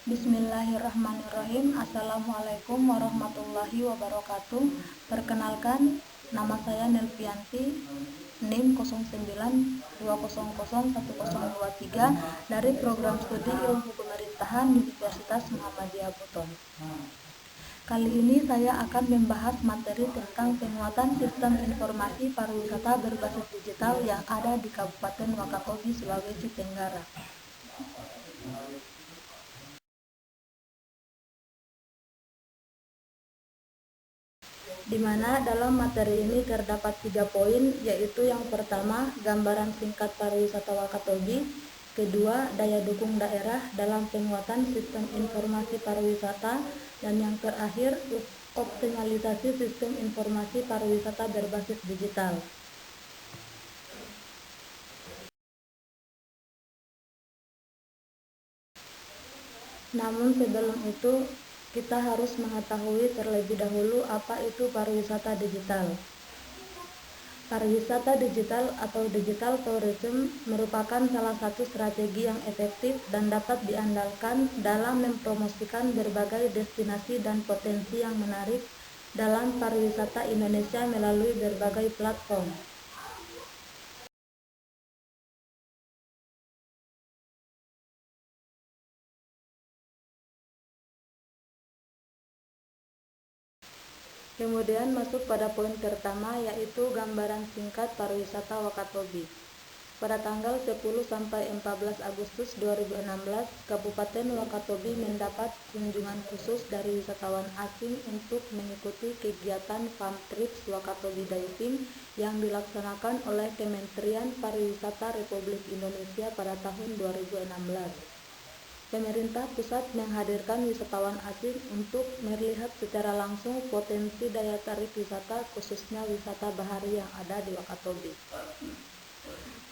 Bismillahirrahmanirrahim. Assalamualaikum warahmatullahi wabarakatuh. Perkenalkan, nama saya Nelvianti, NIM 0920010023 dari Program Studi Ilmu Pemerintahan Universitas Muhammadiyah Buton. Kali ini saya akan membahas materi tentang penguatan sistem informasi pariwisata berbasis digital yang ada di Kabupaten Wakatobi, Sulawesi Tenggara. Di mana dalam materi ini terdapat 3 poin, yaitu yang pertama, gambaran singkat pariwisata Wakatobi, kedua, daya dukung daerah dalam penguatan sistem informasi pariwisata, dan yang terakhir, optimalisasi sistem informasi pariwisata berbasis digital. Namun sebelum itu, kita harus mengetahui terlebih dahulu apa itu pariwisata digital. Pariwisata digital atau digital tourism merupakan salah satu strategi yang efektif dan dapat diandalkan dalam mempromosikan berbagai destinasi dan potensi yang menarik dalam pariwisata Indonesia melalui berbagai platform. Kemudian masuk pada poin pertama, yaitu gambaran singkat pariwisata Wakatobi. Pada tanggal 10-14 Agustus 2016, Kabupaten Wakatobi mendapat kunjungan khusus dari wisatawan asing untuk mengikuti kegiatan Farm Trips Wakatobi Diving yang dilaksanakan oleh Kementerian Pariwisata Republik Indonesia pada tahun 2016. Pemerintah pusat menghadirkan wisatawan asing untuk melihat secara langsung potensi daya tarik wisata, khususnya wisata bahari yang ada di Wakatobi.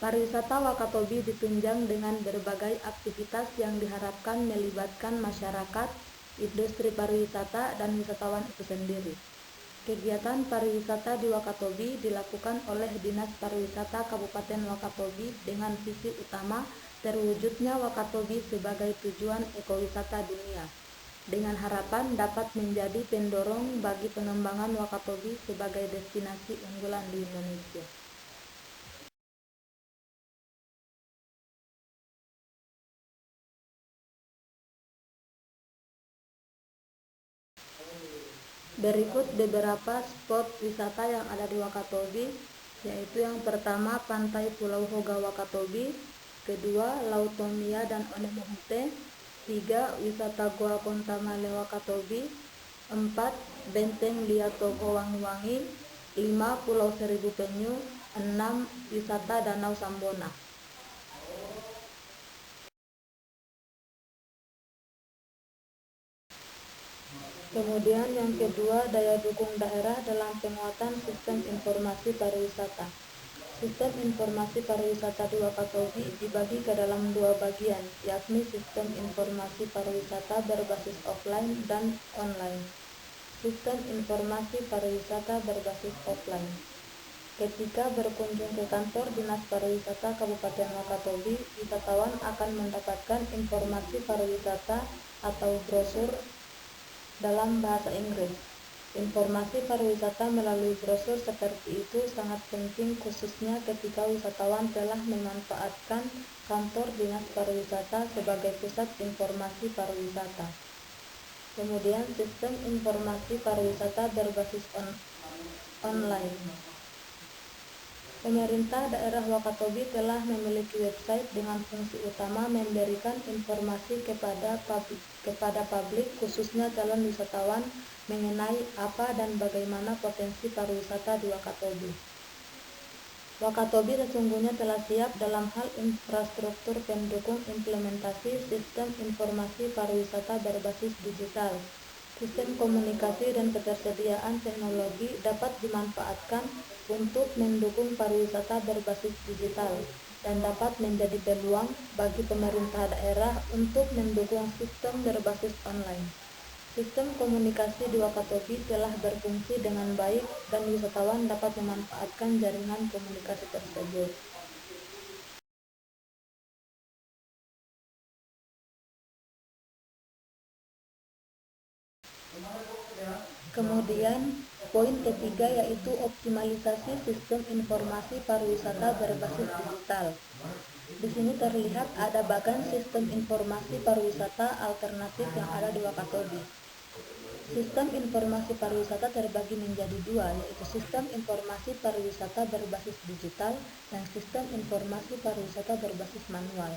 Pariwisata Wakatobi ditunjang dengan berbagai aktivitas yang diharapkan melibatkan masyarakat, industri pariwisata, dan wisatawan itu sendiri. Kegiatan pariwisata di Wakatobi dilakukan oleh Dinas Pariwisata Kabupaten Wakatobi dengan visi utama terwujudnya Wakatobi sebagai tujuan ekowisata dunia, dengan harapan dapat menjadi pendorong bagi pengembangan Wakatobi sebagai destinasi unggulan di Indonesia. Berikut beberapa spot wisata yang ada di Wakatobi, yaitu yang pertama Pantai Pulau Hoga Wakatobi, kedua Laut Tomia dan Onemohute, 3 wisata Goa Kontamale Wakatobi, 4 Benteng Liatogo Wangi-Wangi, 5 Pulau Seribu Penyu, 6 wisata Danau Sambona. Kemudian yang kedua, daya dukung daerah dalam penguatan sistem informasi pariwisata. Sistem informasi pariwisata di Wakatobi dibagi ke dalam 2 bagian, yakni sistem informasi pariwisata berbasis offline dan online. Sistem informasi pariwisata berbasis offline. Ketika berkunjung ke kantor Dinas Pariwisata Kabupaten Wakatobi, wisatawan akan mendapatkan informasi pariwisata atau brosur dalam bahasa Inggris. Informasi pariwisata melalui brosur seperti itu sangat penting, khususnya ketika wisatawan telah memanfaatkan kantor Dinas Pariwisata sebagai pusat informasi pariwisata. Kemudian sistem informasi pariwisata berbasis online. Pemerintah daerah Wakatobi telah memiliki website dengan fungsi utama memberikan informasi kepada publik, khususnya calon wisatawan, mengenai apa dan bagaimana potensi pariwisata di Wakatobi. Wakatobi sesungguhnya telah siap dalam hal infrastruktur pendukung implementasi sistem informasi pariwisata berbasis digital. Sistem komunikasi dan ketersediaan teknologi dapat dimanfaatkan untuk mendukung pariwisata berbasis digital dan dapat menjadi peluang bagi pemerintah daerah untuk mendukung sistem berbasis online. Sistem komunikasi di Wakatobi telah berfungsi dengan baik dan wisatawan dapat memanfaatkan jaringan komunikasi tersebut. Kemudian poin ketiga yaitu optimalisasi sistem informasi pariwisata berbasis digital. Di sini terlihat ada bagan sistem informasi pariwisata alternatif yang ada di Wakatobi. Sistem informasi pariwisata terbagi menjadi dua, yaitu sistem informasi pariwisata berbasis digital dan sistem informasi pariwisata berbasis manual.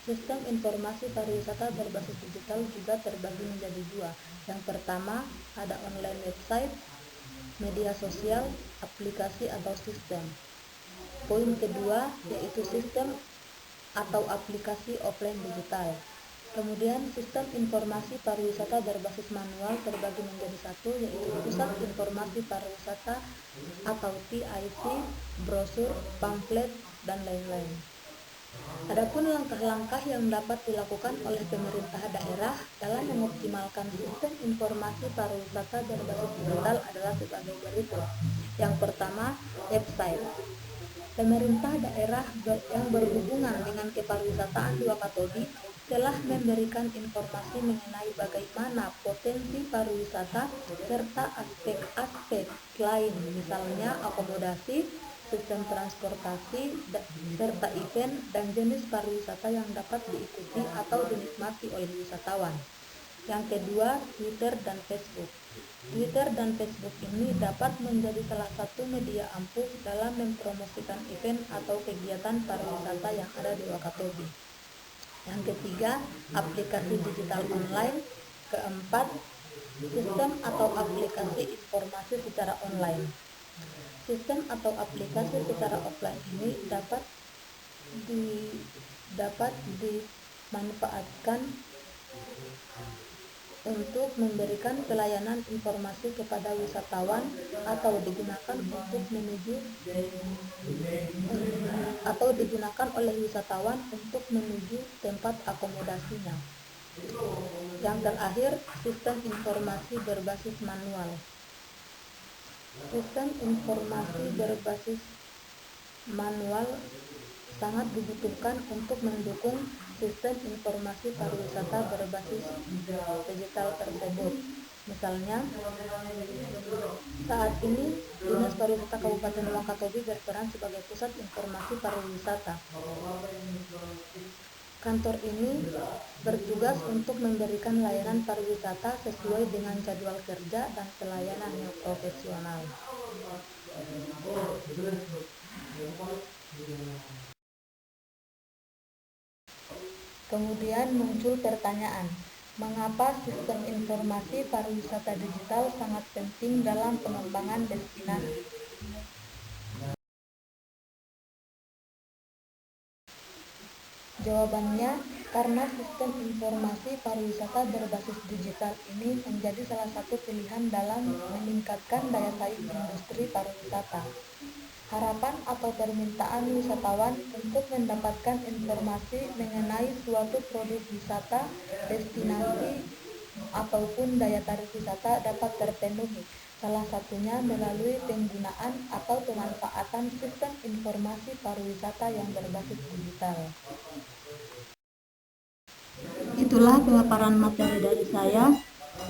Sistem informasi pariwisata berbasis digital juga terbagi menjadi dua. Yang pertama, ada online website, media sosial, aplikasi atau sistem. Poin kedua, yaitu sistem atau aplikasi offline digital. Kemudian sistem informasi pariwisata berbasis manual terbagi menjadi satu, yaitu Pusat Informasi Pariwisata atau PIC, brosur, pamflet, dan lain-lain. Adapun langkah-langkah yang dapat dilakukan oleh pemerintah daerah dalam mengoptimalkan sistem informasi pariwisata berbasis digital adalah sebagai berikut. Yang pertama, website. Pemerintah daerah yang berhubungan dengan kepariwisataan di Wakatobi telah memberikan informasi mengenai bagaimana potensi pariwisata serta aspek-aspek lain, misalnya akomodasi, sistem transportasi, serta event dan jenis pariwisata yang dapat diikuti atau dinikmati oleh wisatawan. Yang kedua, Twitter dan Facebook. Twitter dan Facebook ini dapat menjadi salah satu media ampuh dalam mempromosikan event atau kegiatan pariwisata yang ada di Wakatobi. Yang ketiga, aplikasi digital online. Keempat, sistem atau aplikasi informasi secara online. Sistem atau aplikasi secara offline ini dapat dimanfaatkan untuk memberikan pelayanan informasi kepada wisatawan atau digunakan oleh wisatawan untuk menuju tempat akomodasinya. Yang terakhir, sistem informasi berbasis manual. Sistem informasi berbasis manual sangat dibutuhkan untuk mendukung sistem informasi pariwisata berbasis digital tersebut. Misalnya, saat ini Dinas Pariwisata Kabupaten Wakatobi berperan sebagai pusat informasi pariwisata. Kantor ini bertugas untuk memberikan layanan pariwisata sesuai dengan jadwal kerja dan pelayanan yang profesional. Kemudian muncul pertanyaan, mengapa sistem informasi pariwisata digital sangat penting dalam pengembangan destinasi? Jawabannya, karena sistem informasi pariwisata berbasis digital ini menjadi salah satu pilihan dalam meningkatkan daya saing industri pariwisata. Harapan atau permintaan wisatawan untuk mendapatkan informasi mengenai suatu produk wisata, destinasi, ataupun daya tarik wisata dapat terpenuhi, salah satunya melalui penggunaan atau pemanfaatan sistem informasi pariwisata yang berbasis digital. Itulah pemaparan materi dari saya.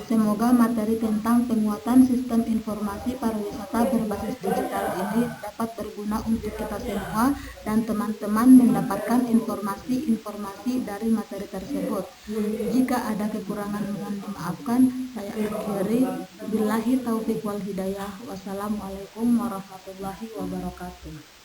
Semoga materi tentang penguatan sistem informasi pariwisata berbasis digital ini dapat berguna untuk kita semua dan teman-teman mendapatkan informasi-informasi dari materi tersebut. Jika ada kekurangan mohon dimaafkan. Saya akhiri. Billahi taufiq wal hidayah. Wassalamualaikum warahmatullahi wabarakatuh.